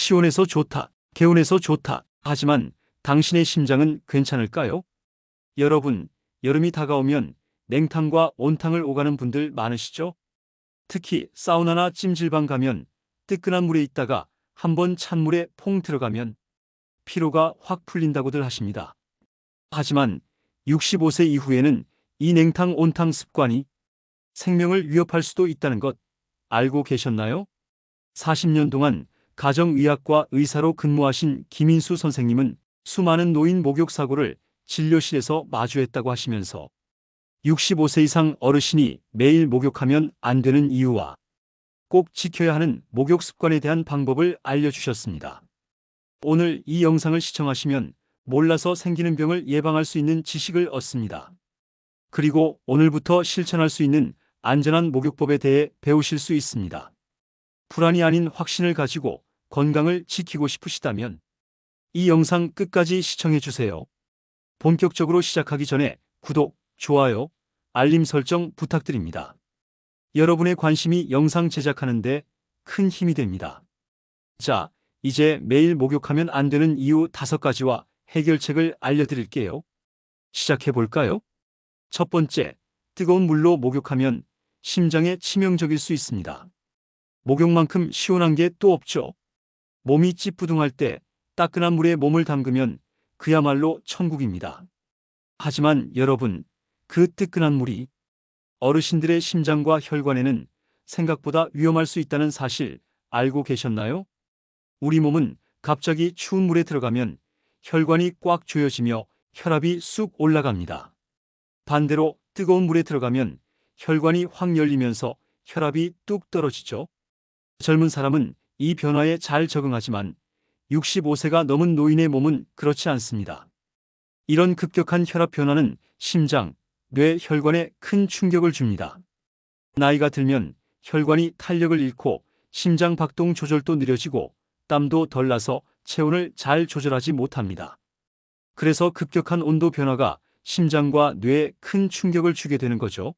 시원해서 좋다, 개운해서 좋다. 하지만 당신의 심장은 괜찮을까요? 여러분, 여름이 다가오면 냉탕과 온탕을 오가는 분들 많으시죠? 특히 사우나나 찜질방 가면 뜨끈한 물에 있다가 한번 찬물에 퐁 들어가면 피로가 확 풀린다고들 하십니다. 하지만 65세 이후에는 이 냉탕 온탕 습관이 생명을 위협할 수도 있다는 것 알고 계셨나요? 40년 동안 가정의학과 의사로 근무하신 김인수 선생님은 수많은 노인 목욕 사고를 진료실에서 마주했다고 하시면서 65세 이상 어르신이 매일 목욕하면 안 되는 이유와 꼭 지켜야 하는 목욕 습관에 대한 방법을 알려주셨습니다. 오늘 이 영상을 시청하시면 몰라서 생기는 병을 예방할 수 있는 지식을 얻습니다. 그리고 오늘부터 실천할 수 있는 안전한 목욕법에 대해 배우실 수 있습니다. 불안이 아닌 확신을 가지고 건강을 지키고 싶으시다면 이 영상 끝까지 시청해 주세요. 본격적으로 시작하기 전에 구독, 좋아요, 알림 설정 부탁드립니다. 여러분의 관심이 영상 제작하는 데 큰 힘이 됩니다. 자, 이제 매일 목욕하면 안 되는 이유 5가지와 해결책을 알려드릴게요. 시작해 볼까요? 첫 번째, 뜨거운 물로 목욕하면 심장에 치명적일 수 있습니다. 목욕만큼 시원한 게 또 없죠. 몸이 찌뿌둥할 때 따끈한 물에 몸을 담그면 그야말로 천국입니다. 하지만 여러분, 그 뜨끈한 물이 어르신들의 심장과 혈관에는 생각보다 위험할 수 있다는 사실 알고 계셨나요? 우리 몸은 갑자기 추운 물에 들어가면 혈관이 꽉 조여지며 혈압이 쑥 올라갑니다. 반대로 뜨거운 물에 들어가면 혈관이 확 열리면서 혈압이 뚝 떨어지죠. 젊은 사람은 이 변화에 잘 적응하지만 65세가 넘은 노인의 몸은 그렇지 않습니다. 이런 급격한 혈압 변화는 심장, 뇌 혈관에 큰 충격을 줍니다. 나이가 들면 혈관이 탄력을 잃고 심장 박동 조절도 느려지고 땀도 덜 나서 체온을 잘 조절하지 못합니다. 그래서 급격한 온도 변화가 심장과 뇌에 큰 충격을 주게 되는 거죠.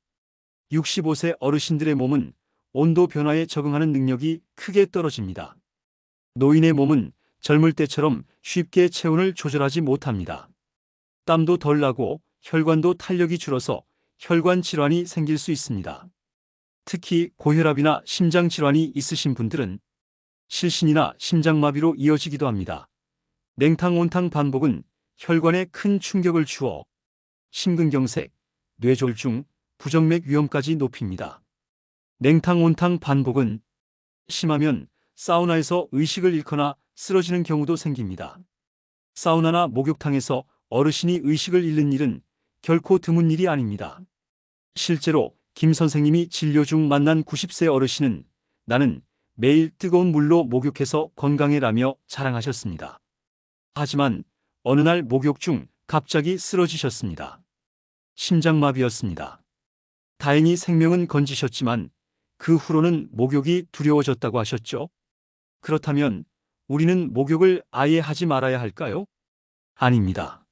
65세 어르신들의 몸은 온도 변화에 적응하는 능력이 크게 떨어집니다. 노인의 몸은 젊을 때처럼 쉽게 체온을 조절하지 못합니다. 땀도 덜 나고 혈관도 탄력이 줄어서 혈관 질환이 생길 수 있습니다. 특히 고혈압이나 심장 질환이 있으신 분들은 실신이나 심장마비로 이어지기도 합니다. 냉탕 온탕 반복은 혈관에 큰 충격을 주어 심근경색, 뇌졸중, 부정맥 위험까지 높입니다. 냉탕 온탕 반복은 심하면 사우나에서 의식을 잃거나 쓰러지는 경우도 생깁니다. 사우나나 목욕탕에서 어르신이 의식을 잃는 일은 결코 드문 일이 아닙니다. 실제로 김 선생님이 진료 중 만난 90세 어르신은 나는 매일 뜨거운 물로 목욕해서 건강해라며 자랑하셨습니다. 하지만 어느 날 목욕 중 갑자기 쓰러지셨습니다. 심장마비였습니다. 다행히 생명은 건지셨지만 그 후로는 목욕이 두려워졌다고 하셨죠. 그렇다면 우리는 목욕을 아예 하지 말아야 할까요? 아닙니다.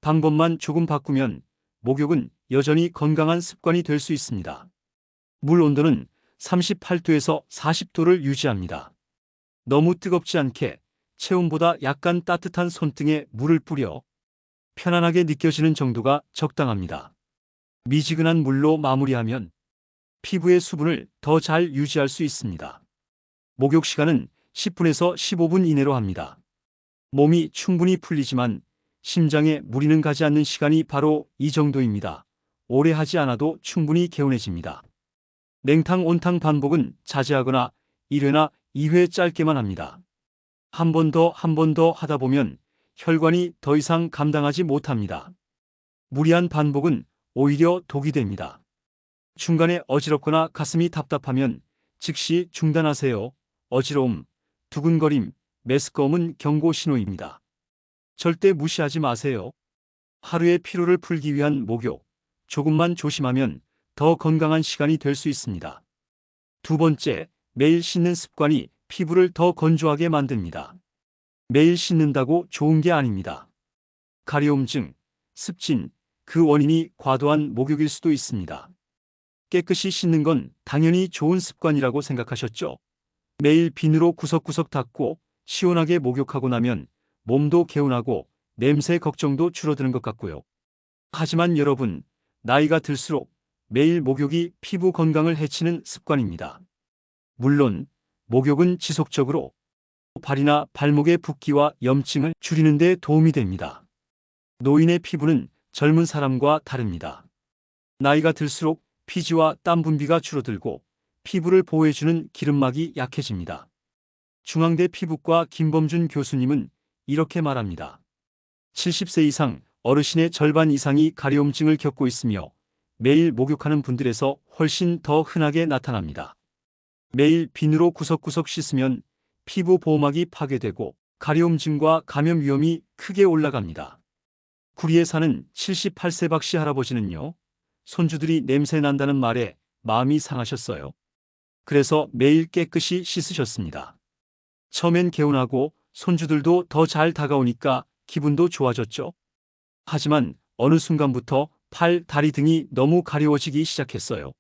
방법만 조금 바꾸면 목욕은 여전히 건강한 습관이 될 수 있습니다. 물 온도는 38도에서 40도를 유지합니다. 너무 뜨겁지 않게 체온보다 약간 따뜻한 손등에 물을 뿌려 편안하게 느껴지는 정도가 적당합니다. 미지근한 물로 마무리하면 피부의 수분을 더 잘 유지할 수 있습니다. 목욕 시간은 10분에서 15분 이내로 합니다. 몸이 충분히 풀리지만 심장에 무리는 가지 않는 시간이 바로 이 정도입니다. 오래 하지 않아도 충분히 개운해집니다. 냉탕 온탕 반복은 자제하거나 1회나 2회 짧게만 합니다. 한 번 더 하다 보면 혈관이 더 이상 감당하지 못합니다. 무리한 반복은 오히려 독이 됩니다. 중간에 어지럽거나 가슴이 답답하면 즉시 중단하세요. 어지러움, 두근거림, 메스꺼움은 경고 신호입니다. 절대 무시하지 마세요. 하루의 피로를 풀기 위한 목욕, 조금만 조심하면 더 건강한 시간이 될 수 있습니다. 두 번째, 매일 씻는 습관이 피부를 더 건조하게 만듭니다. 매일 씻는다고 좋은 게 아닙니다. 가려움증, 습진, 그 원인이 과도한 목욕일 수도 있습니다. 깨끗이 씻는 건 당연히 좋은 습관이라고 생각하셨죠? 매일 비누로 구석구석 닦고 시원하게 목욕하고 나면 몸도 개운하고 냄새 걱정도 줄어드는 것 같고요. 하지만 여러분, 나이가 들수록 매일 목욕이 피부 건강을 해치는 습관입니다. 물론, 목욕은 지속적으로 발이나 발목의 붓기와 염증을 줄이는 데 도움이 됩니다. 노인의 피부는 젊은 사람과 다릅니다. 나이가 들수록 피지와 땀 분비가 줄어들고 피부를 보호해주는 기름막이 약해집니다. 중앙대 피부과 김범준 교수님은 이렇게 말합니다. 70세 이상 어르신의 절반 이상이 가려움증을 겪고 있으며 매일 목욕하는 분들에서 훨씬 더 흔하게 나타납니다. 매일 비누로 구석구석 씻으면 피부 보호막이 파괴되고 가려움증과 감염 위험이 크게 올라갑니다. 구리에 사는 78세 박씨 할아버지는요, 손주들이 냄새 난다는 말에 마음이 상하셨어요. 그래서 매일 깨끗이 씻으셨습니다. 처음엔 개운하고 손주들도 더 잘 다가오니까 기분도 좋아졌죠. 하지만 어느 순간부터 팔, 다리 등이 너무 가려워지기 시작했어요.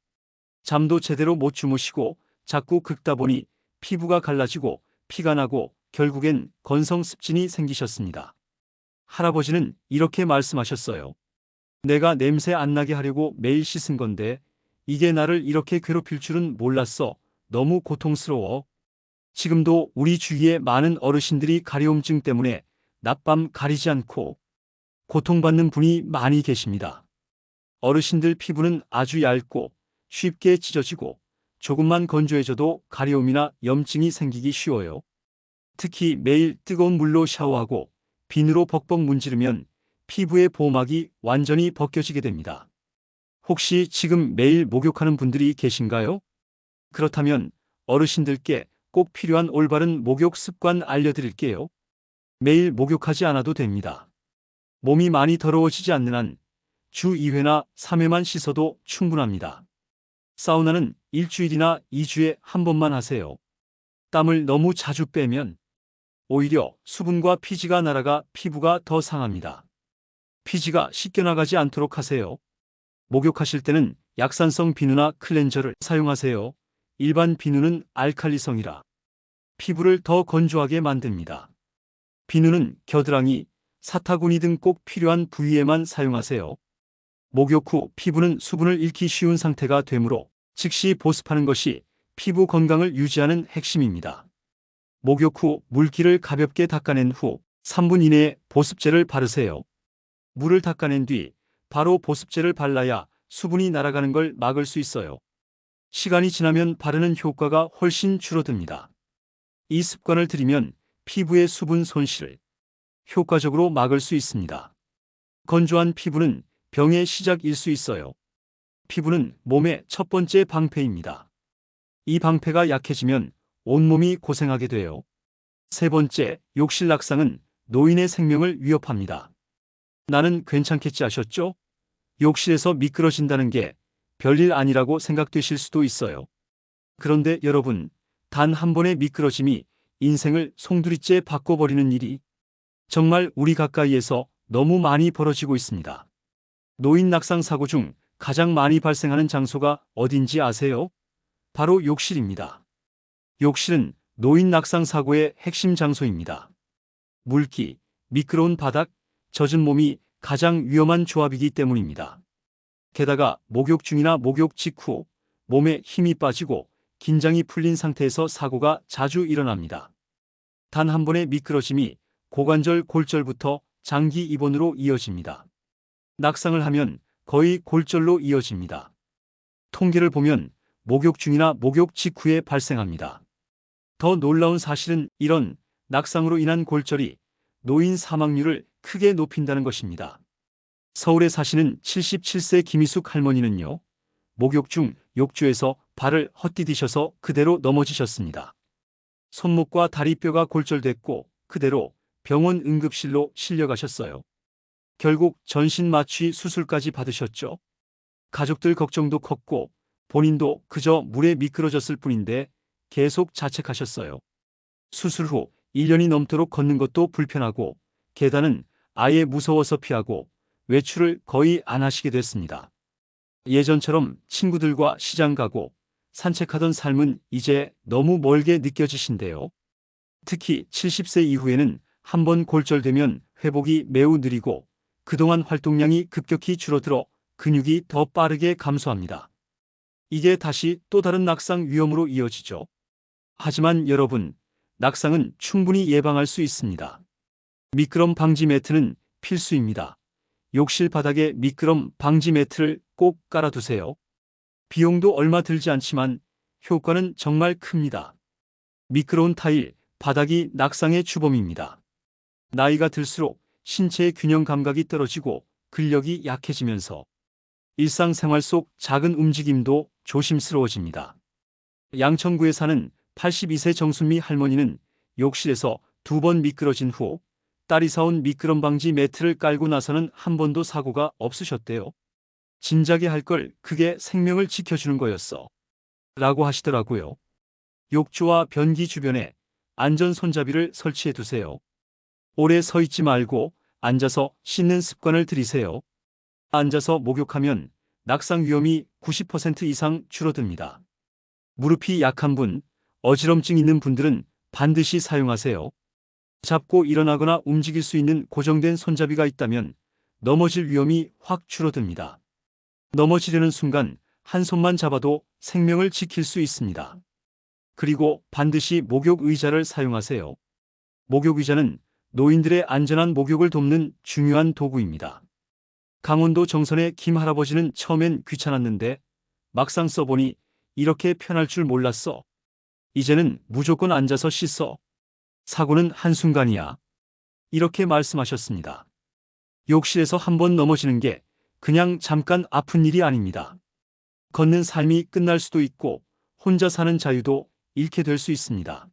잠도 제대로 못 주무시고 자꾸 긁다 보니 피부가 갈라지고 피가 나고 결국엔 건성습진이 생기셨습니다. 할아버지는 이렇게 말씀하셨어요. 내가 냄새 안 나게 하려고 매일 씻은 건데 이게 나를 이렇게 괴롭힐 줄은 몰랐어. 너무 고통스러워. 지금도 우리 주위에 많은 어르신들이 가려움증 때문에 낮밤 가리지 않고 고통받는 분이 많이 계십니다. 어르신들 피부는 아주 얇고 쉽게 찢어지고 조금만 건조해져도 가려움이나 염증이 생기기 쉬워요. 특히 매일 뜨거운 물로 샤워하고 비누로 벅벅 문지르면 피부의 보호막이 완전히 벗겨지게 됩니다. 혹시 지금 매일 목욕하는 분들이 계신가요? 그렇다면 어르신들께 꼭 필요한 올바른 목욕 습관 알려드릴게요. 매일 목욕하지 않아도 됩니다. 몸이 많이 더러워지지 않는 한 주 2회나 3회만 씻어도 충분합니다. 사우나는 일주일이나 2주에 한 번만 하세요. 땀을 너무 자주 빼면 오히려 수분과 피지가 날아가 피부가 더 상합니다. 피지가 씻겨나가지 않도록 하세요. 목욕하실 때는 약산성 비누나 클렌저를 사용하세요. 일반 비누는 알칼리성이라 피부를 더 건조하게 만듭니다. 비누는 겨드랑이, 사타구니 등 꼭 필요한 부위에만 사용하세요. 목욕 후 피부는 수분을 잃기 쉬운 상태가 되므로 즉시 보습하는 것이 피부 건강을 유지하는 핵심입니다. 목욕 후 물기를 가볍게 닦아낸 후 3분 이내에 보습제를 바르세요. 물을 닦아낸 뒤 바로 보습제를 발라야 수분이 날아가는 걸 막을 수 있어요. 시간이 지나면 바르는 효과가 훨씬 줄어듭니다. 이 습관을 들이면 피부의 수분 손실을 효과적으로 막을 수 있습니다. 건조한 피부는 병의 시작일 수 있어요. 피부는 몸의 첫 번째 방패입니다. 이 방패가 약해지면 온몸이 고생하게 돼요. 세 번째, 욕실 낙상은 노인의 생명을 위협합니다. 나는 괜찮겠지 하셨죠? 욕실에서 미끄러진다는 게 별일 아니라고 생각되실 수도 있어요. 그런데 여러분, 단 한 번의 미끄러짐이 인생을 송두리째 바꿔버리는 일이 정말 우리 가까이에서 너무 많이 벌어지고 있습니다. 노인 낙상 사고 중 가장 많이 발생하는 장소가 어딘지 아세요? 바로 욕실입니다. 욕실은 노인 낙상 사고의 핵심 장소입니다. 물기, 미끄러운 바닥, 젖은 몸이 가장 위험한 조합이기 때문입니다. 게다가 목욕 중이나 목욕 직후 몸에 힘이 빠지고 긴장이 풀린 상태에서 사고가 자주 일어납니다. 단 한 번의 미끄러짐이 고관절 골절부터 장기 입원으로 이어집니다. 낙상을 하면 거의 골절로 이어집니다. 통계를 보면 목욕 중이나 목욕 직후에 발생합니다. 더 놀라운 사실은 이런 낙상으로 인한 골절이 노인 사망률을 크게 높인다는 것입니다. 서울에 사시는 77세 김희숙 할머니는요, 목욕 중 욕조에서 발을 헛디디셔서 그대로 넘어지셨습니다. 손목과 다리뼈가 골절됐고 그대로 병원 응급실로 실려가셨어요. 결국 전신 마취 수술까지 받으셨죠. 가족들 걱정도 컸고 본인도 그저 물에 미끄러졌을 뿐인데 계속 자책하셨어요. 수술 후 1년이 넘도록 걷는 것도 불편하고 계단은 아예 무서워서 피하고 외출을 거의 안 하시게 됐습니다. 예전처럼 친구들과 시장 가고 산책하던 삶은 이제 너무 멀게 느껴지신대요. 특히 70세 이후에는 한번 골절되면 회복이 매우 느리고 그동안 활동량이 급격히 줄어들어 근육이 더 빠르게 감소합니다. 이게 다시 또 다른 낙상 위험으로 이어지죠. 하지만 여러분, 낙상은 충분히 예방할 수 있습니다. 미끄럼 방지 매트는 필수입니다. 욕실 바닥에 미끄럼 방지 매트를 꼭 깔아두세요. 비용도 얼마 들지 않지만 효과는 정말 큽니다. 미끄러운 타일, 바닥이 낙상의 주범입니다. 나이가 들수록 신체의 균형 감각이 떨어지고 근력이 약해지면서 일상생활 속 작은 움직임도 조심스러워집니다. 양천구에 사는 82세 정순미 할머니는 욕실에서 2번 미끄러진 후 딸이 사온 미끄럼 방지 매트를 깔고 나서는 한 번도 사고가 없으셨대요. 진작에 할 걸, 그게 생명을 지켜주는 거였어. 라고 하시더라고요. 욕조와 변기 주변에 안전 손잡이를 설치해 두세요. 오래 서 있지 말고 앉아서 씻는 습관을 들이세요. 앉아서 목욕하면 낙상 위험이 90% 이상 줄어듭니다. 무릎이 약한 분, 어지럼증 있는 분들은 반드시 사용하세요. 잡고 일어나거나 움직일 수 있는 고정된 손잡이가 있다면 넘어질 위험이 확 줄어듭니다. 넘어지려는 순간 한 손만 잡아도 생명을 지킬 수 있습니다. 그리고 반드시 목욕 의자를 사용하세요. 목욕 의자는 노인들의 안전한 목욕을 돕는 중요한 도구입니다. 강원도 정선의 김 할아버지는 처음엔 귀찮았는데 막상 써보니 이렇게 편할 줄 몰랐어. 이제는 무조건 앉아서 씻어. 사고는 한순간이야. 이렇게 말씀하셨습니다. 욕실에서 한번 넘어지는 게 그냥 잠깐 아픈 일이 아닙니다. 걷는 삶이 끝날 수도 있고 혼자 사는 자유도 잃게 될 수 있습니다.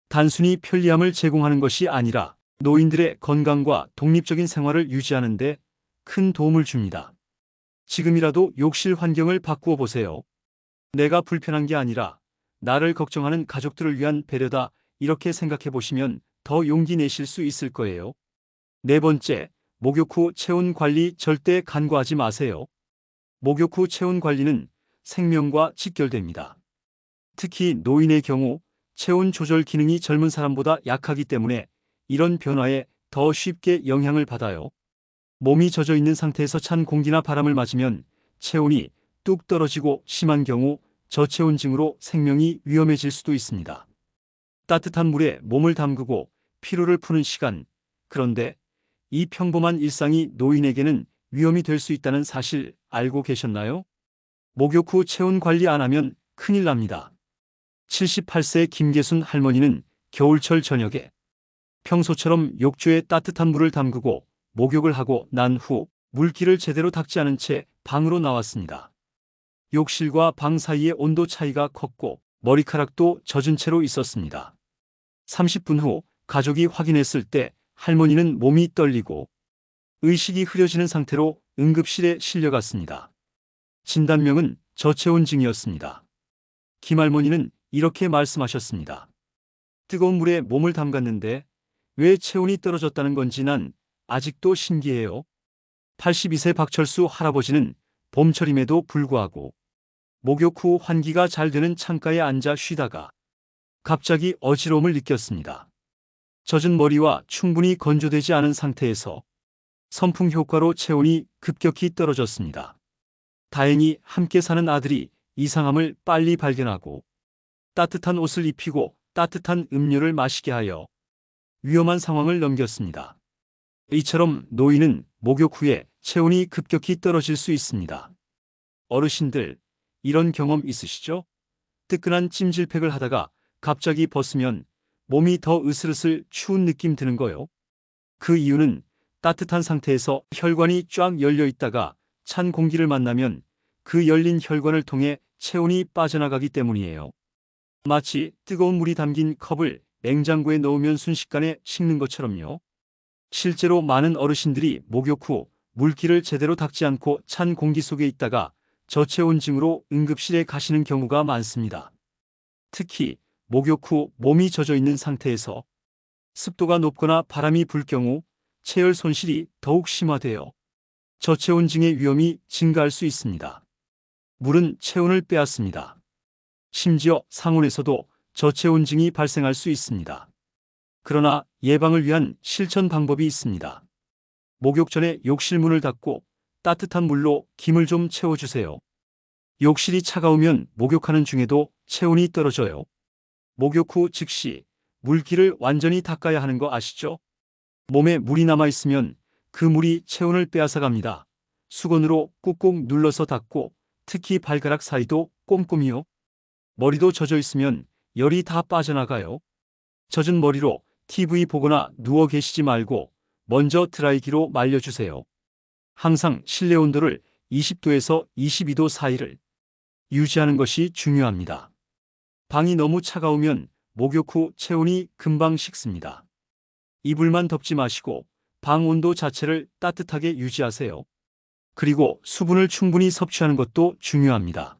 단순히 편리함을 제공하는 것이 아니라 노인들의 건강과 독립적인 생활을 유지하는 데 큰 도움을 줍니다. 지금이라도 욕실 환경을 바꾸어 보세요. 내가 불편한 게 아니라 나를 걱정하는 가족들을 위한 배려다, 이렇게 생각해 보시면 더 용기 내실 수 있을 거예요. 네 번째, 목욕 후 체온 관리 절대 간과하지 마세요. 목욕 후 체온 관리는 생명과 직결됩니다. 특히 노인의 경우 체온 조절 기능이 젊은 사람보다 약하기 때문에 이런 변화에 더 쉽게 영향을 받아요. 몸이 젖어 있는 상태에서 찬 공기나 바람을 맞으면 체온이 뚝 떨어지고 심한 경우 저체온증으로 생명이 위험해질 수도 있습니다. 따뜻한 물에 몸을 담그고 피로를 푸는 시간, 그런데 이 평범한 일상이 노인에게는 위험이 될 수 있다는 사실 알고 계셨나요? 목욕 후 체온 관리 안 하면 큰일 납니다. 78세 김계순 할머니는 겨울철 저녁에 평소처럼 욕조에 따뜻한 물을 담그고 목욕을 하고 난 후 물기를 제대로 닦지 않은 채 방으로 나왔습니다. 욕실과 방 사이의 온도 차이가 컸고 머리카락도 젖은 채로 있었습니다. 30분 후 가족이 확인했을 때 할머니는 몸이 떨리고 의식이 흐려지는 상태로 응급실에 실려갔습니다. 진단명은 저체온증이었습니다. 김할머니는 이렇게 말씀하셨습니다. 뜨거운 물에 몸을 담갔는데 왜 체온이 떨어졌다는 건지 난 아직도 신기해요. 82세 박철수 할아버지는 봄철임에도 불구하고 목욕 후 환기가 잘 되는 창가에 앉아 쉬다가 갑자기 어지러움을 느꼈습니다. 젖은 머리와 충분히 건조되지 않은 상태에서 선풍 효과로 체온이 급격히 떨어졌습니다. 다행히 함께 사는 아들이 이상함을 빨리 발견하고 따뜻한 옷을 입히고 따뜻한 음료를 마시게 하여 위험한 상황을 넘겼습니다. 이처럼 노인은 목욕 후에 체온이 급격히 떨어질 수 있습니다. 어르신들, 이런 경험 있으시죠? 뜨끈한 찜질팩을 하다가 갑자기 벗으면 몸이 더 으슬으슬 추운 느낌 드는 거요. 그 이유는 따뜻한 상태에서 혈관이 쫙 열려 있다가 찬 공기를 만나면 그 열린 혈관을 통해 체온이 빠져나가기 때문이에요. 마치 뜨거운 물이 담긴 컵을 냉장고에 넣으면 순식간에 식는 것처럼요. 실제로 많은 어르신들이 목욕 후 물기를 제대로 닦지 않고 찬 공기 속에 있다가 저체온증으로 응급실에 가시는 경우가 많습니다. 특히 목욕 후 몸이 젖어 있는 상태에서 습도가 높거나 바람이 불 경우 체열 손실이 더욱 심화되어 저체온증의 위험이 증가할 수 있습니다. 물은 체온을 빼앗습니다. 심지어 상온에서도 저체온증이 발생할 수 있습니다. 그러나 예방을 위한 실천 방법이 있습니다. 목욕 전에 욕실 문을 닫고 따뜻한 물로 김을 좀 채워주세요. 욕실이 차가우면 목욕하는 중에도 체온이 떨어져요. 목욕 후 즉시 물기를 완전히 닦아야 하는 거 아시죠? 몸에 물이 남아있으면 그 물이 체온을 빼앗아갑니다. 수건으로 꾹꾹 눌러서 닦고 특히 발가락 사이도 꼼꼼히요. 머리도 젖어 있으면 열이 다 빠져나가요. 젖은 머리로 TV 보거나 누워 계시지 말고 먼저 드라이기로 말려주세요. 항상 실내 온도를 20도에서 22도 사이를 유지하는 것이 중요합니다. 방이 너무 차가우면 목욕 후 체온이 금방 식습니다. 이불만 덮지 마시고 방 온도 자체를 따뜻하게 유지하세요. 그리고 수분을 충분히 섭취하는 것도 중요합니다.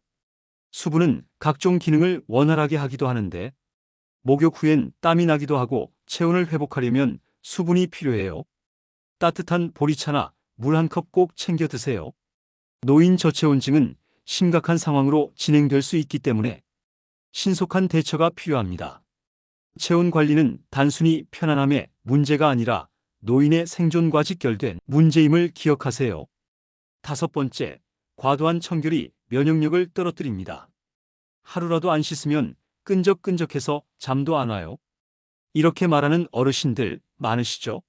수분은 각종 기능을 원활하게 하기도 하는데 목욕 후엔 땀이 나기도 하고 체온을 회복하려면 수분이 필요해요. 따뜻한 보리차나 물 한 컵 꼭 챙겨 드세요. 노인 저체온증은 심각한 상황으로 진행될 수 있기 때문에 신속한 대처가 필요합니다. 체온 관리는 단순히 편안함의 문제가 아니라 노인의 생존과 직결된 문제임을 기억하세요. 5번째, 과도한 청결이 면역력을 떨어뜨립니다. 하루라도 안 씻으면 끈적끈적해서 잠도 안 와요. 이렇게 말하는 어르신들 많으시죠?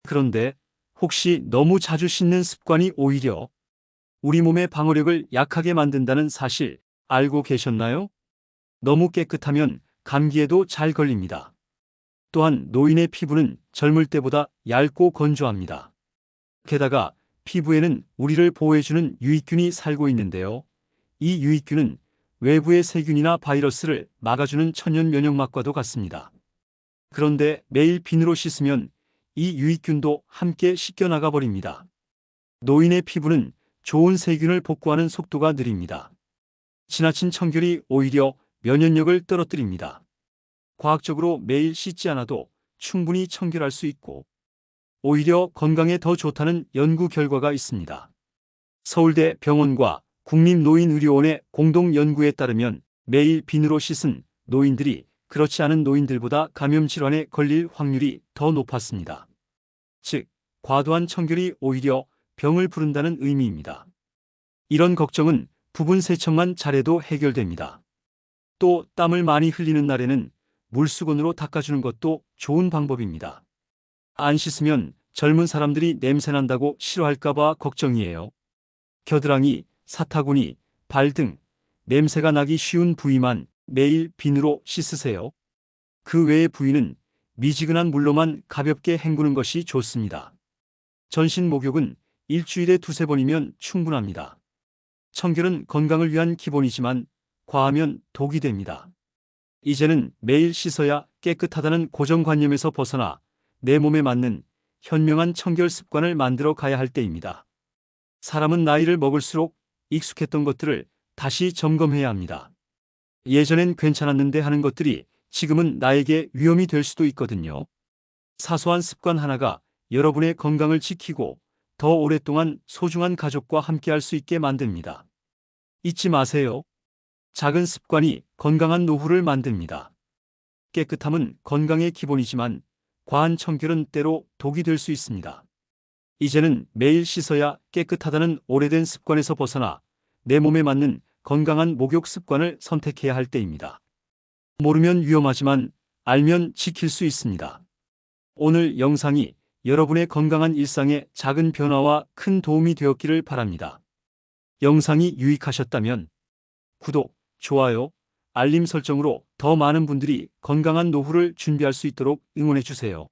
그런데 혹시 너무 자주 씻는 습관이 오히려 우리 몸의 방어력을 약하게 만든다는 사실 알고 계셨나요? 너무 깨끗하면 감기에도 잘 걸립니다. 또한 노인의 피부는 젊을 때보다 얇고 건조합니다. 게다가 피부에는 우리를 보호해주는 유익균이 살고 있는데요. 이 유익균은 외부의 세균이나 바이러스를 막아주는 천연 면역막과도 같습니다. 그런데 매일 비누로 씻으면 이 유익균도 함께 씻겨나가 버립니다. 노인의 피부는 좋은 세균을 복구하는 속도가 느립니다. 지나친 청결이 오히려 면역력을 떨어뜨립니다. 과학적으로 매일 씻지 않아도 충분히 청결할 수 있고 오히려 건강에 더 좋다는 연구 결과가 있습니다. 서울대 병원과 국립노인의료원의 공동 연구에 따르면 매일 비누로 씻은 노인들이 그렇지 않은 노인들보다 감염 질환에 걸릴 확률이 더 높았습니다. 즉, 과도한 청결이 오히려 병을 부른다는 의미입니다. 이런 걱정은 부분 세척만 잘해도 해결됩니다. 또 땀을 많이 흘리는 날에는 물수건으로 닦아주는 것도 좋은 방법입니다. 안 씻으면 젊은 사람들이 냄새난다고 싫어할까봐 걱정이에요. 겨드랑이, 사타구니, 발 등 냄새가 나기 쉬운 부위만 매일 비누로 씻으세요. 그 외의 부위는 미지근한 물로만 가볍게 헹구는 것이 좋습니다. 전신 목욕은 일주일에 2~3번이면 충분합니다. 청결은 건강을 위한 기본이지만 과하면 독이 됩니다. 이제는 매일 씻어야 깨끗하다는 고정관념에서 벗어나 내 몸에 맞는 현명한 청결 습관을 만들어 가야 할 때입니다. 사람은 나이를 먹을수록 익숙했던 것들을 다시 점검해야 합니다. 예전엔 괜찮았는데 하는 것들이 지금은 나에게 위험이 될 수도 있거든요. 사소한 습관 하나가 여러분의 건강을 지키고 더 오랫동안 소중한 가족과 함께할 수 있게 만듭니다. 잊지 마세요. 작은 습관이 건강한 노후를 만듭니다. 깨끗함은 건강의 기본이지만 과한 청결은 때로 독이 될 수 있습니다. 이제는 매일 씻어야 깨끗하다는 오래된 습관에서 벗어나 내 몸에 맞는 건강한 목욕 습관을 선택해야 할 때입니다. 모르면 위험하지만 알면 지킬 수 있습니다. 오늘 영상이 여러분의 건강한 일상에 작은 변화와 큰 도움이 되었기를 바랍니다. 영상이 유익하셨다면 구독, 좋아요, 알림 설정으로 더 많은 분들이 건강한 노후를 준비할 수 있도록 응원해 주세요.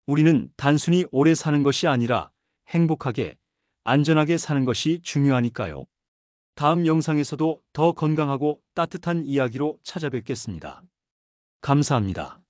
우리는 단순히 오래 사는 것이 아니라 행복하게, 안전하게 사는 것이 중요하니까요. 다음 영상에서도 더 건강하고 따뜻한 이야기로 찾아뵙겠습니다. 감사합니다.